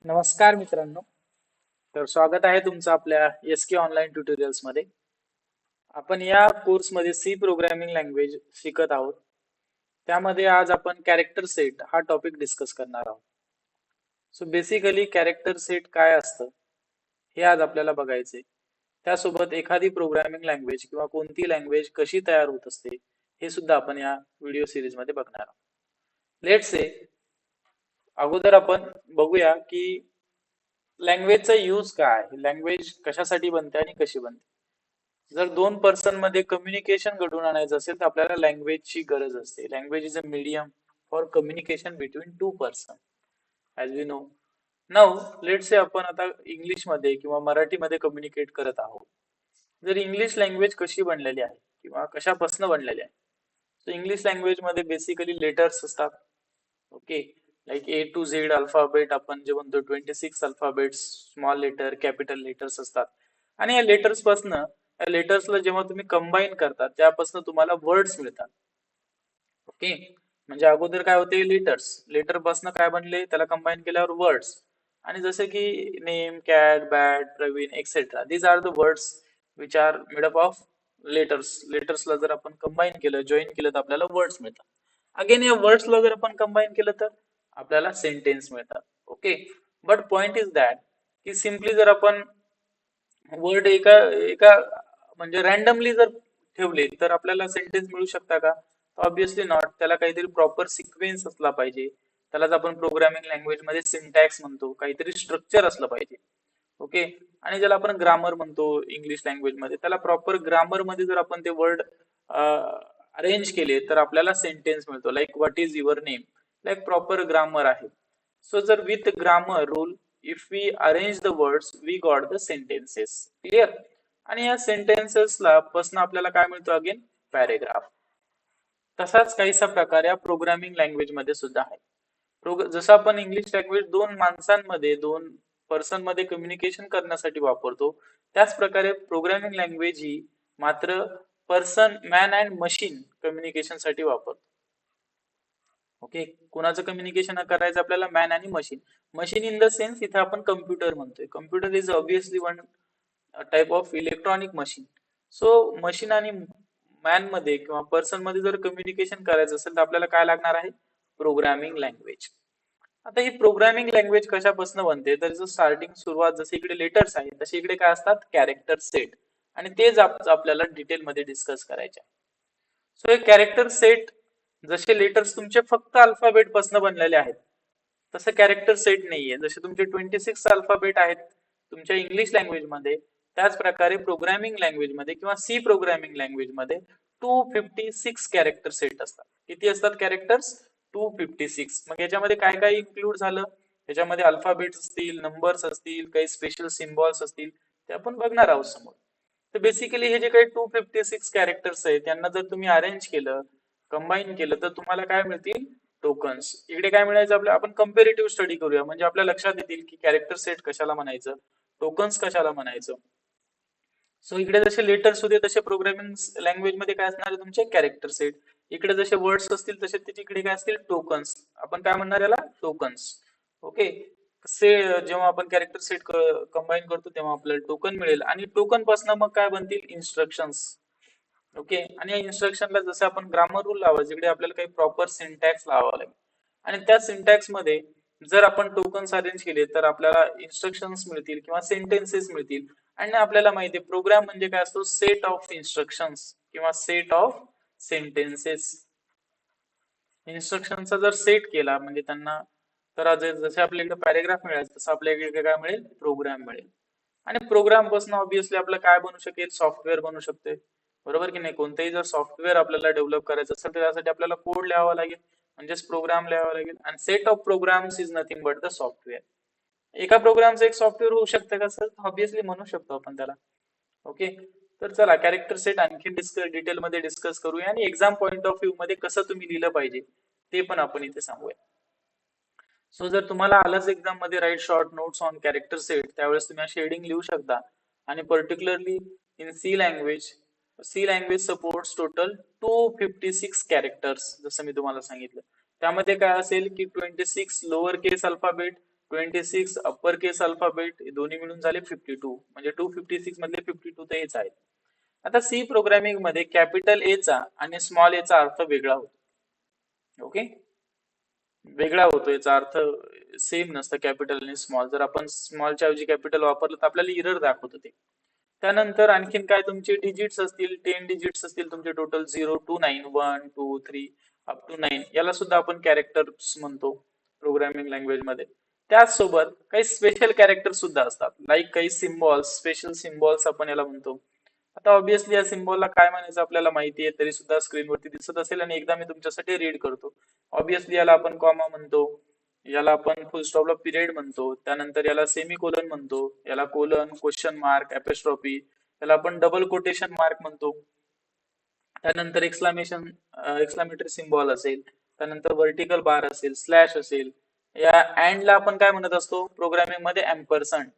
नमस्कार मित्रांनो. तर स्वागत आहे तुमचं आपल्या एस के ऑनलाईन ट्युटोरियल्स मध्ये. आपण या कोर्समध्ये सी प्रोग्रामिंग लँग्वेज शिकत आहोत. त्यामध्ये आज आपण कॅरेक्टर सेट हा टॉपिक डिस्कस करणार आहोत. सो बेसिकली कॅरेक्टर सेट काय असतं हे आज आपल्याला बघायचे. त्यासोबत एखादी प्रोग्रामिंग लँग्वेज किंवा कोणती लँग्वेज कशी तयार होत असते हे सुद्धा आपण या व्हिडिओ सिरीज मध्ये बघणार आहोत. लेट से अगोदर आपण बघूया की लँग्वेजचा यूज काय आहे, लँग्वेज कशासाठी बनते आणि कशी बनते. जर दोन पर्सन मध्ये कम्युनिकेशन घडवून आणायचं असेल तर आपल्याला लँग्वेजची गरज असते. Language is a medium for communication between two person as we know. Now let say आपण आता इंग्लिश मध्ये किंवा मराठीमध्ये कम्युनिकेट करत आहोत. जर इंग्लिश लँग्वेज कशी बनलेली आहे किंवा कशापासून बनलेली आहे, तर इंग्लिश लँग्वेज मध्ये बेसिकली लेटर्स असतात. Okay, like A to Z alphabet आपण जे म्हणतो 26 alphabets, small letter capital letters असतात. आणि या लेटर्स पासन, या लेटर्सला जेव्हा तुम्ही कंबाईन करता त्यापासून तुम्हाला वर्ड्स मिळतात. ओके, म्हणजे अगोदर काय होते, लेटर्स, लेटर पासन काय बनले, त्याला कंबाईन केल्यावर वर्ड्स. आणि जसे की name, cat, bat, Praveen etcetera, these are the words which are made up of letters. लेटर्सला जर आपण कंबाईन केलं, जॉईन केलं तर आपल्याला वर्ड्स मिळतात. अगेन या वर्ड्सला जर आपण कंबाईन केलं तर आपल्याला सेंटेन्स मिळतात. Okay, but point is that की सिम्पली जर आपण वर्ड एका एका म्हणजे रॅन्डमली जर ठेवले तर आपल्याला सेंटेन्स मिळू शकता का? Obviously not. त्याला काहीतरी प्रॉपर सिक्वेन्स असला पाहिजे. त्यालाच आपण प्रोग्रामिंग लँग्वेज मध्ये सिंटॅक्स म्हणतो, काहीतरी स्ट्रक्चर असलं पाहिजे. ओके, आणि ज्याला आपण ग्रामर म्हणतो इंग्लिश लँग्वेज मध्ये, त्याला प्रॉपर ग्रामर मध्ये जर आपण ते वर्ड अरेंज केले तर आपल्याला सेंटेन्स मिळतो. Like what is your name, like proper grammar आहे. सो जर with grammar rule if we arrange the words we got the sentences. Clear? आणि या सेंटेन्सेसला पासून आपल्याला काय मिळतो, अगेन पॅरेग्राफ. तसाच काहीसा प्रकार या प्रोग्रामिंग लँग्वेज मध्ये सुद्धा आहे. जसं आपण इंग्लिश लँग्वेज दोन माणसांमध्ये, दोन पर्सन मध्ये कम्युनिकेशन करण्यासाठी वापरतो, त्याच प्रकारे प्रोग्रामिंग लँग्वेज ही मात्र person, man and machine communication साठी वापरतो. ओके, कुणाचं कम्युनिकेशन करायचं आपल्याला, मॅन आणि machine. Machine in the sense इथे आपण कम्प्युटर म्हणतोय. Computer is obviously one type of electronic machine. So machine आणि मॅन मध्ये किंवा पर्सन मध्ये जर कम्युनिकेशन करायचं असेल तर आपल्याला काय लागणार आहे, प्रोग्रामिंग लँग्वेज. आता ही प्रोग्रामिंग लँग्वेज कशापासून बनते, तर स्टार्टिंग सुरुवात जसे इकडे लेटर्स आहे तसे इकडे काय असतात, कॅरेक्टर सेट. आणि तेच आपल्याला डिटेल मध्ये डिस्कस करायचे. सो हे कॅरेक्टर सेट, जसे लेटर्स तुमचे फक्त अल्फाबेट पासून बनलेले आहेत तसं कॅरेक्टर सेट नाहीये. जसे तुमचे 26 अल्फाबेट आहेत तुमच्या इंग्लिश लँग्वेज मध्ये, त्याच प्रकारे प्रोग्रामिंग लँग्वेज मध्ये किंवा सी प्रोग्रामिंग लँग्वेज मध्ये 256 कॅरेक्टर सेट असतात. किती असतात कॅरेक्टर्स? 256. मग याच्यामध्ये काय काय इन्क्लूड झालं, याच्यामध्ये अल्फाबेट्स असतील, नंबर्स असतील, काही स्पेशल सिम्बॉल्स असतील, ते आपण बघणार आहोत समोर. तर बेसिकली हे जे काही 256 कॅरेक्टर्स आहेत त्यांना जर तुम्ही अरेंज केलं, कंबाईन केलं, तर तुम्हाला काय मिळतील, टोकन्स. इकडे काय मिळायचं आपल्याला, आपण कंपेरेटिव्ह स्टडी करूया म्हणजे आपल्या लक्षात येतील की कॅरेक्टर सेट कशाला म्हणायचं, टोकन्स कशाला म्हणायचं. सो इकडे जसे लेटर्स होते तसे प्रोग्रामिंग लँग्वेज मध्ये काय असणार आहे, तुमचे कॅरेक्टर सेट. इकडे जसे वर्ड्स असतील तसे तिकडे काय असतील, टोकन्स. आपण काय म्हणणार याला, टोकन्स. ओके, से जेव्हा आपण कॅरेक्टर सेट कंबाईन करतो तेव्हा आपल्याला टोकन मिळेल आणि टोकन पासून मग काय बनतील, इन्स्ट्रक्शन्स. ओके, आणि या इन्स्ट्रक्शनला जसं आपण ग्रामर रूल लावायचं, इकडे आपल्याला काही प्रॉपर सिंटॅक्स लावावा लागेल. आणि त्या सिंटॅक्स मध्ये जर आपण टोकन्स अरेंज केले तर आपल्याला इन्स्ट्रक्शन्स मिळतील किंवा सेंटेन्सेस मिळतील. आणि आपल्याला माहिती आहे प्रोग्राम म्हणजे काय असतो, सेट ऑफ इन्स्ट्रक्शन्स किंवा सेट ऑफ सेंटेन्सेस. इन्स्ट्रक्शनचा जर सेट केला म्हणजे त्यांना, तर जसे आपल्याकडे पॅरेग्राफ मिळेल तसं आपल्याकडे काय मिळेल, प्रोग्राम मिळेल. आणि प्रोग्राम पासून ऑब्विसली आपलं काय बनू शकेल, सॉफ्टवेअर बनू शकते. बरोबर की नाही? कोणतेही जर सॉफ्टवेअर आपल्याला डेव्हलप करायचं असेल तर त्यासाठी आपल्याला कोड लिहावा लागेल, म्हणजेच प्रोग्राम लिहावा लागेल. आणि set of programs is nothing but the software. एका प्रोग्रामचं एक सॉफ्टवेअर होऊ शकतं का सर? ऑब्विसली म्हणू शकतो आपण त्याला. ओके, तर चला कॅरेक्टर सेट आणखी डिटेल मध्ये डिस्कस करूया आणि एक्झाम पॉइंट ऑफ व्ह्यू मध्ये कसं तुम्ही लिहिलं पाहिजे ते पण आपण इथे सांगूया. सो जर तुम्हाला आलंच एक्झाम मध्ये write short notes on character set, त्यावेळेस तुम्ही शेडिंग लिहू शकता. आणि particularly in C language supports total 256 characters, जसं मी तुम्हाला सांगितलं. त्यामध्ये काय असेल की 26 lower case alphabet, 26 upper case alphabet दोन्ही मिळून झाले 52, म्हणजे 256 मधले 52 तर हेच आहेत. आता सी प्रोग्रामिंग मध्ये कॅपिटल ए चा आणि स्मॉल ए चा अर्थ वेगळा होतो. ओके, वेगळा होतो, याचा अर्थ सेम नसतं कॅपिटल आणि स्मॉल. जर आपण स्मॉलच्या ऐवजी कॅपिटल वापरलं तर आपल्याला एरर दाखवतं ते. त्यानंतर आणखीन काय तुमचे डिजिट्स असतील, 10 डिजिट्स असतील तुमचे टोटल 0 to 9, 1 2 3 अप टू 9, याला सुद्धा आपण कॅरेक्टर्स म्हणतो प्रोग्रामिंग लँग्वेज मध्ये. त्याचसोबत काही स्पेशल कॅरेक्टर सुद्धा असतात, लाईक काही सिम्बॉल्स, स्पेशल सिम्बॉल्स आपण याला म्हणतो. आता ऑब्विसली या सिम्बॉलला काय म्हणायचं आपल्याला माहिती आहे, तरी सुद्धा स्क्रीनवरती दिसत असेल आणि एकदा मी तुमच्यासाठी रीड करतो. ऑब्विसली याला आपण कॉमा म्हणतो, याला आपण फुल स्टॉपला पिरियड म्हणतो, त्यानंतर याला सेमीकोलन म्हणतो, याला कोलन, क्वेश्चन मार्क, एपिस्ट्रॉफी, याला आपण डबल कोटेशन मार्क म्हणतो. त्यानंतर एक्सक्लामेटरी सिम्बॉल असेल, त्यानंतर व्हर्टिकल बार असेल, स्लॅश असेल. या अँड ला आपण काय म्हणत असतो प्रोग्रामिंग मध्ये, एम्परसँड.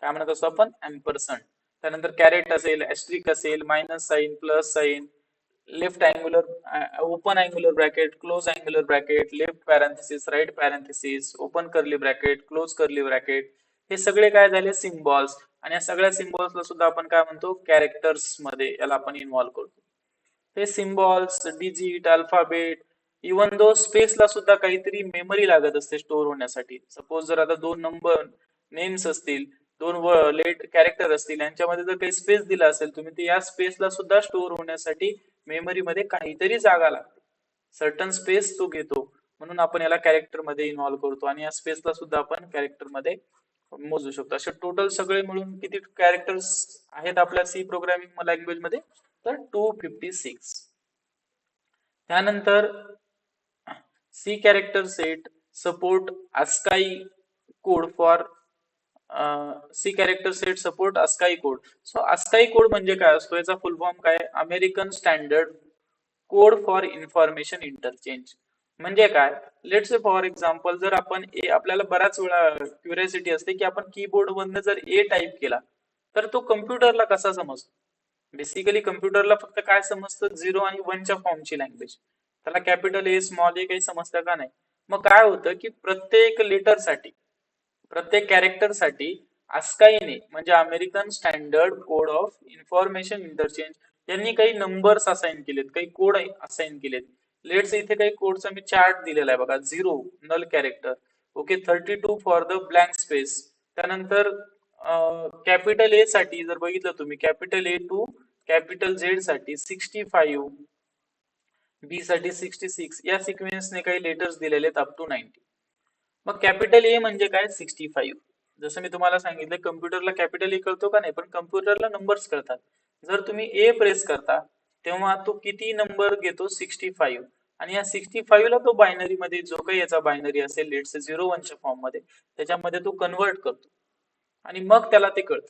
काय म्हणत असतो आपण, एम्परसँड. त्यानंतर कॅरेट असेल, ऍस्ट्रिक असेल, minus sign, plus sign, left angular, open angular bracket, close angular bracket, left parenthesis, right parenthesis, open curly bracket, close curly bracket, हे सगळे काय झाले सिम्बॉल्स. आणि या सगळ्या सिम्बॉल्सला सुद्धा आपण काय म्हणतो, कॅरेक्टर्स मध्ये याला आपण इन्व्हॉल्व करतो. हे symbols, digit, alphabet, even though स्पेसला सुद्धा काहीतरी मेमरी लागत असते स्टोअर होण्यासाठी. सपोज जर आता दोन नंबर नेम्स असतील, दोन लेट कॅरेक्टर असतील, यांच्यामध्ये जर काही स्पेस दिला असेल तुम्ही, तर या स्पेसला सुद्धा स्टोअर होण्यासाठी मेमरी मध्ये काहीतरी जागा लागते, सर्टन स्पेस तो घेतो, म्हणून आपण याला कॅरेक्टर मध्ये इन्व्हॉल्व करतो. आणि या स्पेसला सुद्धा आपण कॅरेक्टर मध्ये मोजू शकतो. असे टोटल सगळे मिळून किती कॅरेक्टर्स आहेत आपल्या सी प्रोग्रामिंग लँग्वेज मध्ये, तर 256. त्यानंतर C character set support ASCII code for C character set support ASCII code. So ASCII code म्हणजे काय असतो, याचा फुल फॉर्म काय, American standard code for information interchange. म्हणजे काय, लेट्स से फॉर एक्झाम्पल, जर आपण आपल्याला बऱ्याच वेळा क्युरियोसिटी असते की आपण कीबोर्ड मधनं जर ए टाईप केला तर तो कम्प्युटरला कसा समजतो. बेसिकली कम्प्युटरला फक्त काय समजतं, 0 आणि 1च्या फॉर्मची लँग्वेज, त्याला कॅपिटल ए, स्मॉल ए काही समजतं का नाही. मग काय होतं की प्रत्येक लेटर साठी, प्रत्येक कॅरेक्टर साठी ASCII म्हणजे American standard code of information interchange यांनी काही नंबर्स असाइन केलेत, काही कोड असाइन केलेत. लेट्स इथे काही कोडचा मी चार्ट दिलेला आहे बघा, 0 null character, okay, 32 for the blank space. त्यानंतर कॅपिटल ए साठी जर बघितलं तुम्ही, capital A to capital Z साठी 65, बी साठी 66, या सिक्वेन्सने काही लेटर्स दिलेले आहेत अप टू 90. मग कॅपिटल ए म्हणजे काय, 65. जसं मी तुम्हाला सांगितलं कम्प्युटरला कॅपिटल ए कळतो का नाही, पण कम्प्युटरला नंबर्स कळतात. जर तुम्ही ए प्रेस करता तेव्हा तो किती नंबर घेतो, 65. आणि या 65 ला तो बायनरी मध्ये, जो काही याचा बायनरी असेल लेट्स 0-1च्या फॉर्म मध्ये, त्याच्यामध्ये तो कन्वर्ट करतो आणि मग त्याला ते कळतं.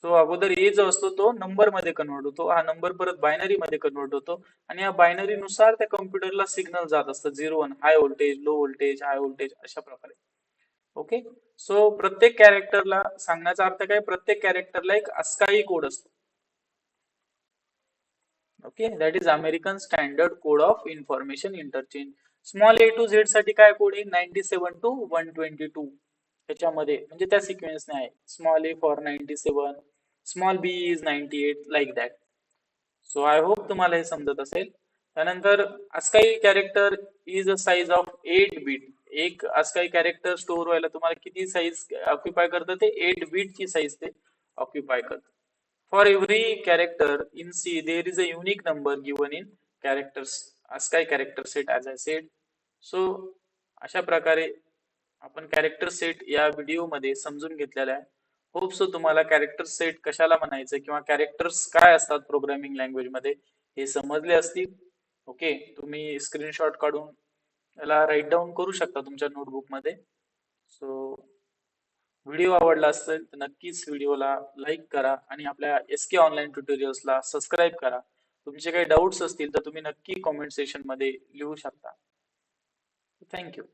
तो अगोदर ए जो असतो तो नंबर मध्ये कन्वर्ट होतो, हा नंबर परत बायनरी मध्ये कन्वर्ट होतो, आणि या बायनरी नुसार त्या कम्प्युटरला सिग्नल जात असतं, 0-1, high voltage, low voltage, high voltage, अशा प्रकारे. ओके, सो प्रत्येक कॅरेक्टरला, सांगण्याचा अर्थ काय, प्रत्येक कॅरेक्टरला एक ASCII कोड असतो. Okay, that is American standard code of information interchange. Small A to Z साठी काय कोड आहे, 97 to 122 त्याच्यामध्ये, म्हणजे त्या सिक्वेन्सने आहे. Small A for 97, small B is 98, like that. So I hope तुम्हाला हे समजत असेल. त्यानंतर ASCII character is a size of 8 bit. एक ASCII कॅरेक्टर स्टोअर व्हायला तुम्हाला किती साईज ऑक्युपाय करतं, ते 8 बीट ची साईज ते ऑक्युपाय करतं. For every character in C, there is a unique number given in characters ASCII character set, as I said. So अशा प्रकारे आपण कॅरेक्टर सेट या व्हिडिओ मध्ये समजून घेतलेला आहे. होप सो तुम्हाला कॅरेक्टर सेट कशाला म्हणायचं किंवा कॅरेक्टर्स काय असतात प्रोग्रामिंग लँग्वेज मध्ये हे समजले असतील. ओके, तुम्ही स्क्रीनशॉट काढून याला राईट डाऊन करू शकता तुमच्या नोटबुक मध्ये. सो व्हिडिओ आवडला असेल तर नक्कीच व्हिडिओला लाईक करा आणि आपल्या SK ऑनलाईन ट्युटोरियल्सला सबस्क्राईब करा. तुमचे काही डाऊट्स असतील तर तुम्ही नक्की कॉमेंट सेशन मध्ये लिहू शकता. थँक्यू.